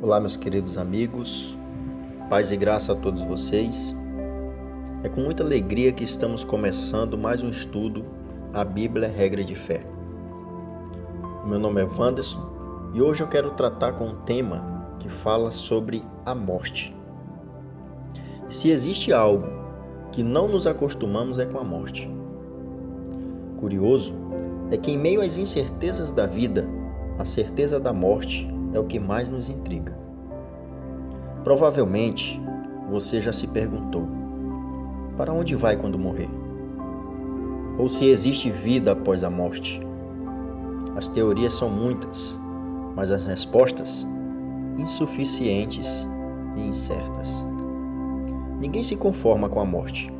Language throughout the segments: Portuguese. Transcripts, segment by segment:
Olá, meus queridos amigos, paz e graça a todos vocês. É com muita alegria que estamos começando mais um estudo, a Bíblia Regra de Fé. O meu nome é Wanderson e hoje eu quero tratar com um tema que fala sobre a morte. Se existe algo que não nos acostumamos é com a morte. Curioso é que em meio às incertezas da vida, a certeza da morte é o que mais nos intriga. Provavelmente, você já se perguntou: para onde vai quando morrer? Ou se existe vida após a morte? As teorias são muitas, mas as respostas insuficientes e incertas. Ninguém se conforma com a morte.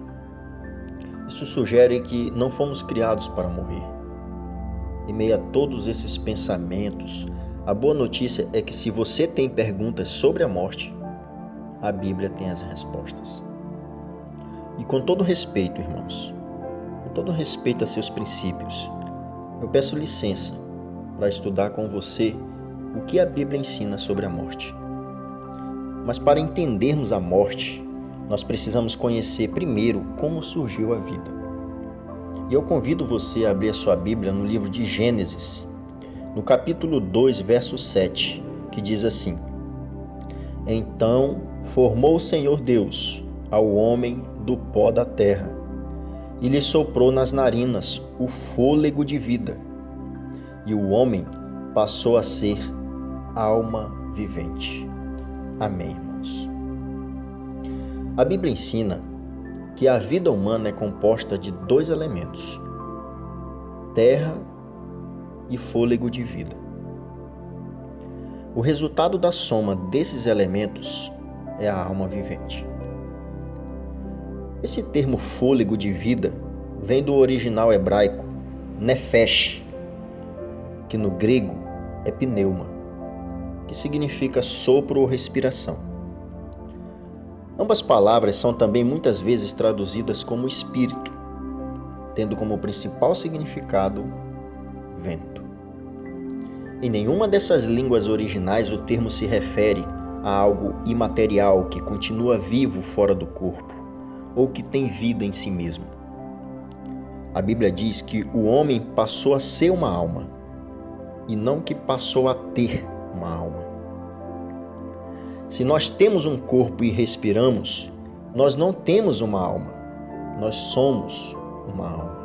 Isso sugere que não fomos criados para morrer. Em meio a todos esses pensamentos, a boa notícia é que se você tem perguntas sobre a morte, a Bíblia tem as respostas. E com todo respeito, irmãos, com todo respeito a seus princípios, eu peço licença para estudar com você o que a Bíblia ensina sobre a morte. Mas para entendermos a morte, nós precisamos conhecer primeiro como surgiu a vida. E eu convido você a abrir a sua Bíblia no livro de Gênesis, no capítulo 2, verso 7, que diz assim: Então formou o Senhor Deus ao homem do pó da terra e lhe soprou nas narinas o fôlego de vida, e o homem passou a ser alma vivente. Amém, irmãos. A Bíblia ensina que a vida humana é composta de dois elementos: terra e fôlego de vida. O resultado da soma desses elementos é a alma vivente. Esse termo fôlego de vida vem do original hebraico nefesh, que no grego é pneuma, que significa sopro ou respiração. Ambas palavras são também muitas vezes traduzidas como espírito, tendo como principal significado vento. Em nenhuma dessas línguas originais o termo se refere a algo imaterial que continua vivo fora do corpo ou que tem vida em si mesmo. A Bíblia diz que o homem passou a ser uma alma e não que passou a ter uma alma. Se nós temos um corpo e respiramos, nós não temos uma alma, nós somos uma alma.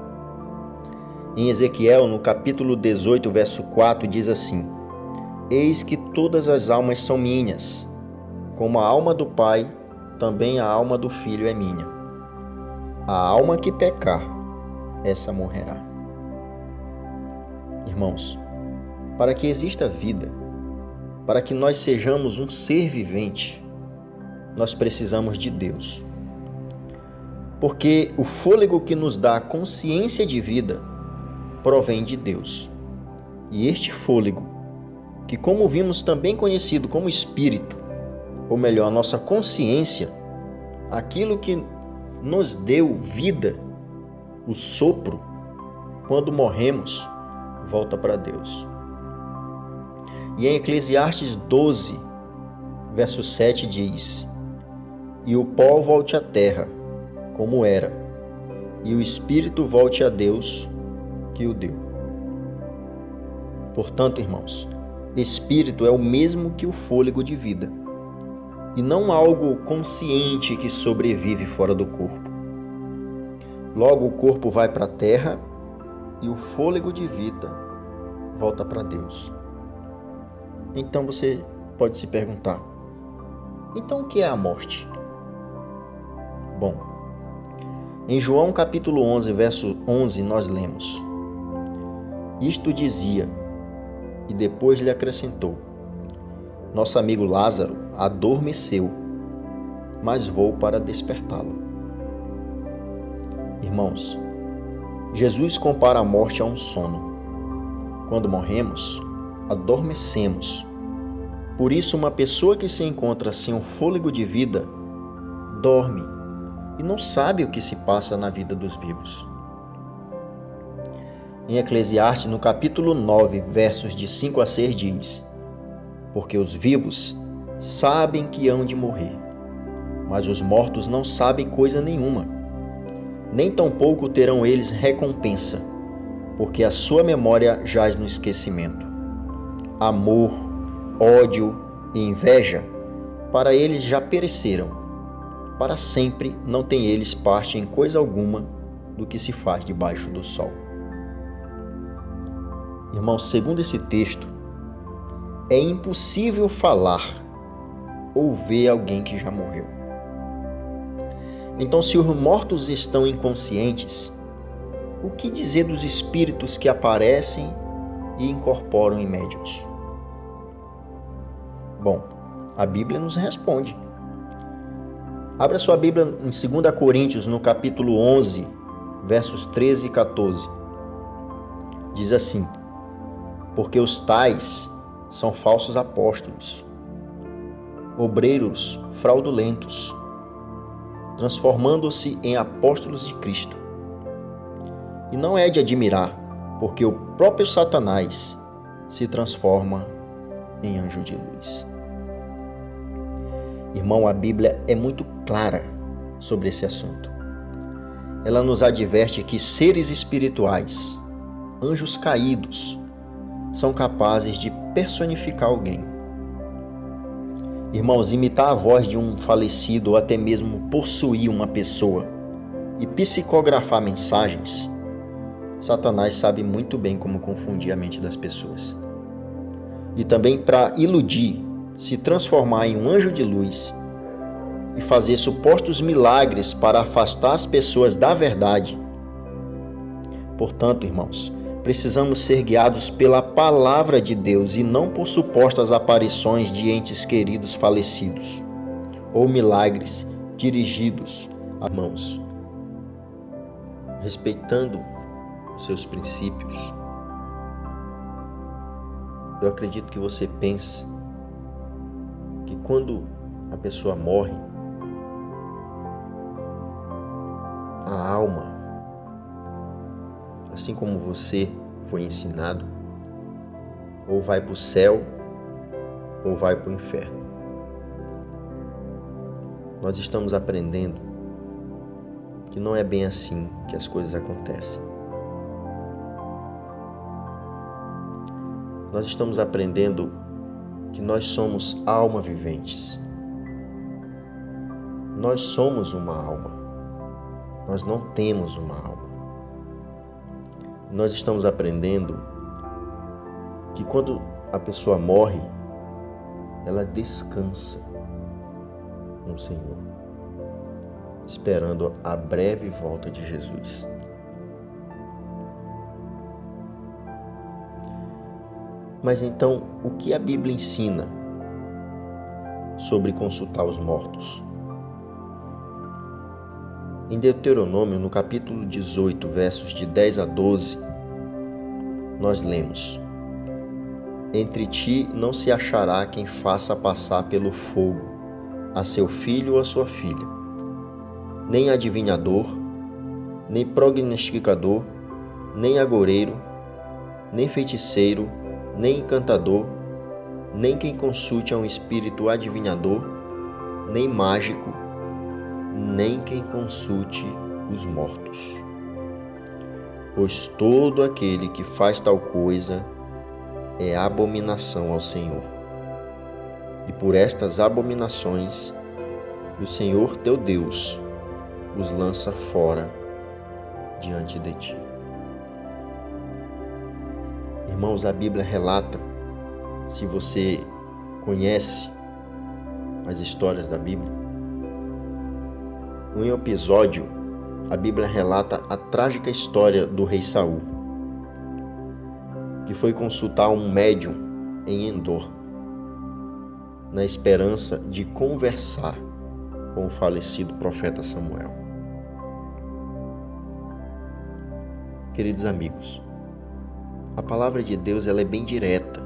Em Ezequiel, no capítulo 18, verso 4, diz assim: Eis que todas as almas são minhas, como a alma do Pai, também a alma do Filho é minha. A alma que pecar, essa morrerá. Irmãos, para que exista vida, para que nós sejamos um ser vivente, nós precisamos de Deus. Porque o fôlego que nos dá a consciência de vida provém de Deus. E este fôlego, que como vimos também conhecido como espírito, ou melhor, a nossa consciência, aquilo que nos deu vida, o sopro, quando morremos, volta para Deus. E em Eclesiastes 12, verso 7 diz: E o pó volte à terra, como era, e o espírito volte a Deus, que o deu. Portanto, irmãos, espírito é o mesmo que o fôlego de vida, e não algo consciente que sobrevive fora do corpo. Logo, o corpo vai para a terra e o fôlego de vida volta para Deus. Então você pode se perguntar: então o que é a morte? Bom, em João capítulo 11, verso 11, nós lemos: Isto dizia, e depois lhe acrescentou: Nosso amigo Lázaro adormeceu, mas vou para despertá-lo. Irmãos, Jesus compara a morte a um sono. Quando morremos, adormecemos. Por isso, uma pessoa que se encontra sem o fôlego de vida, dorme e não sabe o que se passa na vida dos vivos. Em Eclesiastes, no capítulo 9, versos de 5 a 6, diz: Porque os vivos sabem que hão de morrer, mas os mortos não sabem coisa nenhuma, nem tampouco terão eles recompensa, porque a sua memória jaz no esquecimento. Amor, ódio e inveja, para eles já pereceram. Para sempre não têm eles parte em coisa alguma do que se faz debaixo do sol. Irmãos, segundo esse texto, é impossível falar ou ver alguém que já morreu. Então, se os mortos estão inconscientes, o que dizer dos espíritos que aparecem e incorporam em médiuns? Bom, a Bíblia nos responde. Abra sua Bíblia em 2 Coríntios, no capítulo 11, versos 13 e 14. Diz assim: porque os tais são falsos apóstolos, obreiros fraudulentos, transformando-se em apóstolos de Cristo. E não é de admirar, porque o próprio Satanás se transforma em anjo de luz. Irmão, a Bíblia é muito clara sobre esse assunto. Ela nos adverte que seres espirituais, anjos caídos, são capazes de personificar alguém. Irmãos, imitar a voz de um falecido ou até mesmo possuir uma pessoa e psicografar mensagens, Satanás sabe muito bem como confundir a mente das pessoas. E também para iludir, se transformar em um anjo de luz e fazer supostos milagres para afastar as pessoas da verdade. Portanto, irmãos, precisamos ser guiados pela palavra de Deus e não por supostas aparições de entes queridos falecidos ou milagres dirigidos a mãos. Respeitando seus princípios, eu acredito que você pense que quando a pessoa morre, a alma, assim como você foi ensinado, ou vai para o céu ou vai para o inferno. Nós estamos aprendendo que não é bem assim que as coisas acontecem. Nós estamos aprendendo que nós somos alma viventes. Nós somos uma alma. Nós não temos uma alma. Nós estamos aprendendo que quando a pessoa morre, ela descansa no Senhor, esperando a breve volta de Jesus. Mas então, o que a Bíblia ensina sobre consultar os mortos? Em Deuteronômio, no capítulo 18, versos de 10 a 12, nós lemos: entre ti não se achará quem faça passar pelo fogo a seu filho ou a sua filha, nem adivinhador, nem prognosticador, nem agoureiro, nem feiticeiro, nem encantador, nem quem consulte a um espírito adivinhador, nem mágico, nem quem consulte os mortos. Pois todo aquele que faz tal coisa é abominação ao Senhor. E por estas abominações, o Senhor teu Deus os lança fora diante de ti. Irmãos, a Bíblia relata, se você conhece as histórias da Bíblia, em um episódio, a Bíblia relata a trágica história do rei Saul, que foi consultar um médium em Endor, na esperança de conversar com o falecido profeta Samuel. Queridos amigos, a palavra de Deus ela é bem direta,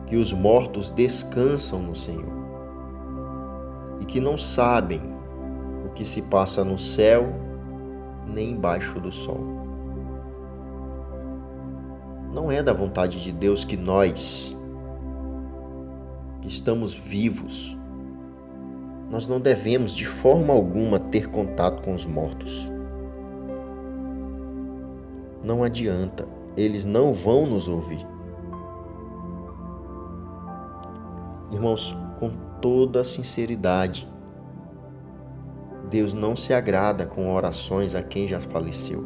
que os mortos descansam no Senhor e que não sabem o que se passa no céu nem embaixo do sol. Não é da vontade de Deus que nós que estamos vivos, nós não devemos de forma alguma ter contato com os mortos. Não adianta, eles não vão nos ouvir. Irmãos, com toda a sinceridade, Deus não se agrada com orações a quem já faleceu.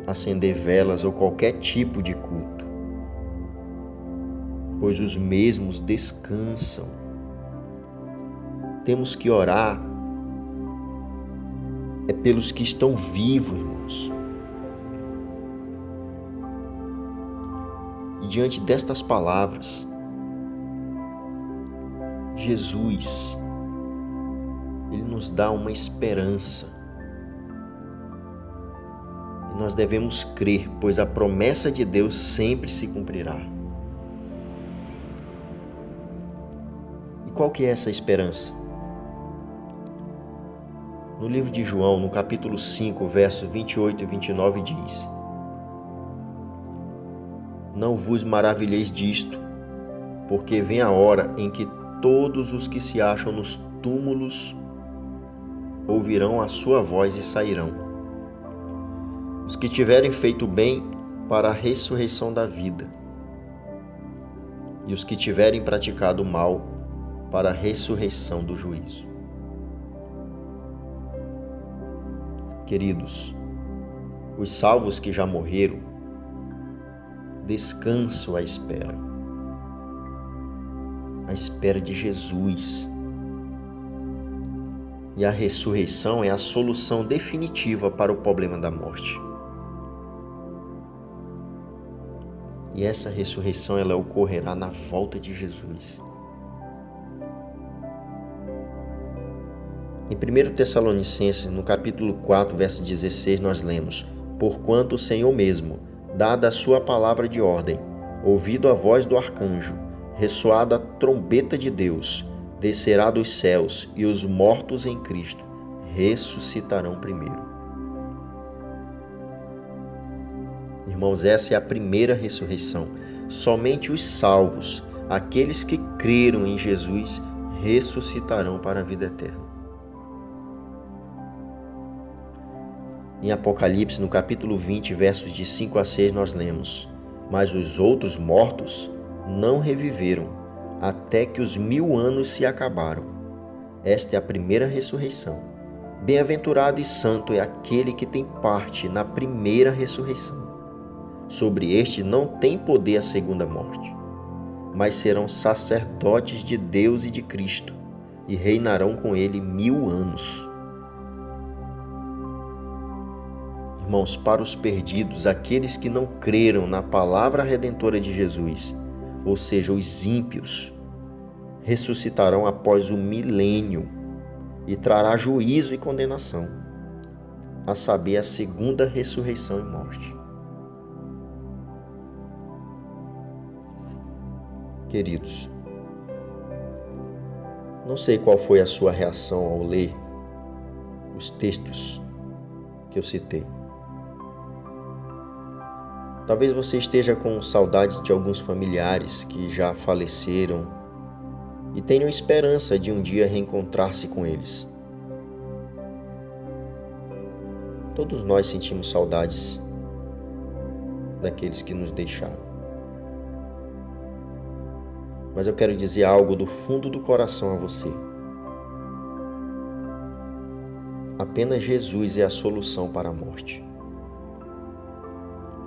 Acender velas ou qualquer tipo de culto, pois os mesmos descansam. Temos que orar pelos que estão vivos, irmãos. E diante destas palavras, Jesus, Ele nos dá uma esperança. E nós devemos crer, pois a promessa de Deus sempre se cumprirá. E qual que é essa esperança? No livro de João, no capítulo 5, versos 28 e 29, diz: Não vos maravilheis disto, porque vem a hora em que todos os que se acham nos túmulos ouvirão a sua voz e sairão. Os que tiverem feito bem para a ressurreição da vida, e os que tiverem praticado mal para a ressurreição do juízo. Queridos, os salvos que já morreram descansam à espera de Jesus. E a ressurreição é a solução definitiva para o problema da morte. E essa ressurreição ela ocorrerá na volta de Jesus. Em 1 Tessalonicenses, no capítulo 4, verso 16, nós lemos: Porquanto o Senhor mesmo, dada a sua palavra de ordem, ouvido a voz do arcanjo, ressoada a trombeta de Deus, descerá dos céus, e os mortos em Cristo ressuscitarão primeiro. Irmãos, essa é a primeira ressurreição. Somente os salvos, aqueles que creram em Jesus, ressuscitarão para a vida eterna. Em Apocalipse, no capítulo 20, versos de 5 a 6, nós lemos: Mas os outros mortos não reviveram, até que os 1000 anos se acabaram. Esta é a primeira ressurreição. Bem-aventurado e santo é aquele que tem parte na primeira ressurreição. Sobre este não tem poder a segunda morte, mas serão sacerdotes de Deus e de Cristo, e reinarão com ele 1000 anos. Irmãos, para os perdidos, aqueles que não creram na palavra redentora de Jesus, ou seja, os ímpios, ressuscitarão após o milênio e trará juízo e condenação, a saber, a segunda ressurreição e morte. Queridos, não sei qual foi a sua reação ao ler os textos que eu citei. Talvez você esteja com saudades de alguns familiares que já faleceram e tenham esperança de um dia reencontrar-se com eles. Todos nós sentimos saudades daqueles que nos deixaram. Mas eu quero dizer algo do fundo do coração a você. Apenas Jesus é a solução para a morte.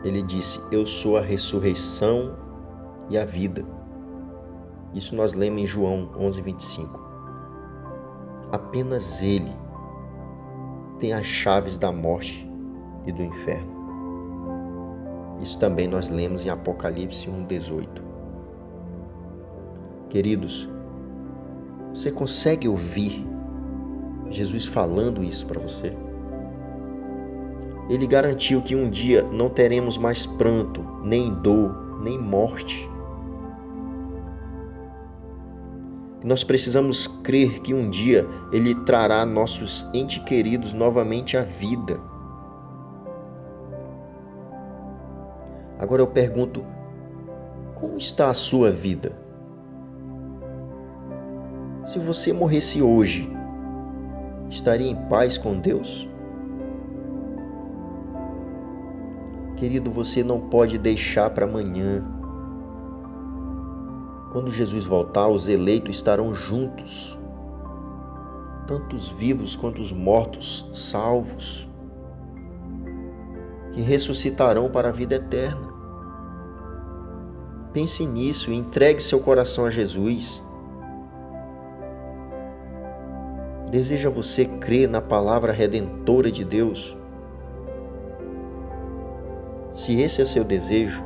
Ele disse: Eu sou a ressurreição e a vida. Isso nós lemos em João 11:25. Apenas Ele tem as chaves da morte e do inferno. Isso também nós lemos em Apocalipse 1:18. Queridos, você consegue ouvir Jesus falando isso para você? Ele garantiu que um dia não teremos mais pranto, nem dor, nem morte. Nós precisamos crer que um dia Ele trará nossos entes queridos novamente à vida. Agora eu pergunto, como está a sua vida? Se você morresse hoje, estaria em paz com Deus? Querido, você não pode deixar para amanhã. Quando Jesus voltar, os eleitos estarão juntos, tanto os vivos quanto os mortos, salvos, que ressuscitarão para a vida eterna. Pense nisso e entregue seu coração a Jesus. Deseja você crer na palavra redentora de Deus? Se esse é seu desejo,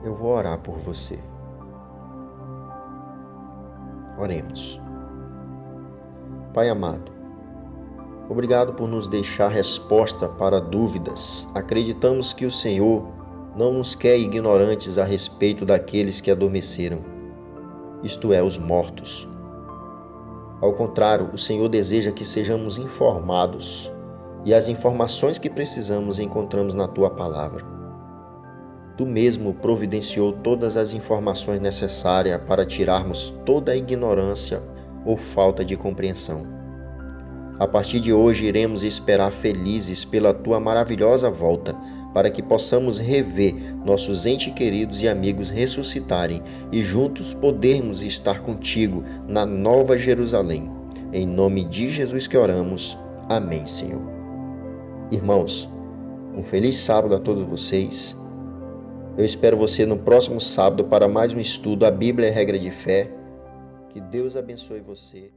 eu vou orar por você. Oremos. Pai amado, obrigado por nos deixar resposta para dúvidas. Acreditamos que o Senhor não nos quer ignorantes a respeito daqueles que adormeceram, isto é, os mortos. Ao contrário, o Senhor deseja que sejamos informados, e as informações que precisamos encontramos na Tua Palavra. Tu mesmo providenciou todas as informações necessárias para tirarmos toda a ignorância ou falta de compreensão. A partir de hoje iremos esperar felizes pela Tua maravilhosa volta, para que possamos rever nossos entes queridos e amigos ressuscitarem e juntos podermos estar contigo na Nova Jerusalém. Em nome de Jesus que oramos. Amém, Senhor. Irmãos, um feliz sábado a todos vocês. Eu espero você no próximo sábado para mais um estudo, a Bíblia é regra de fé. Que Deus abençoe você.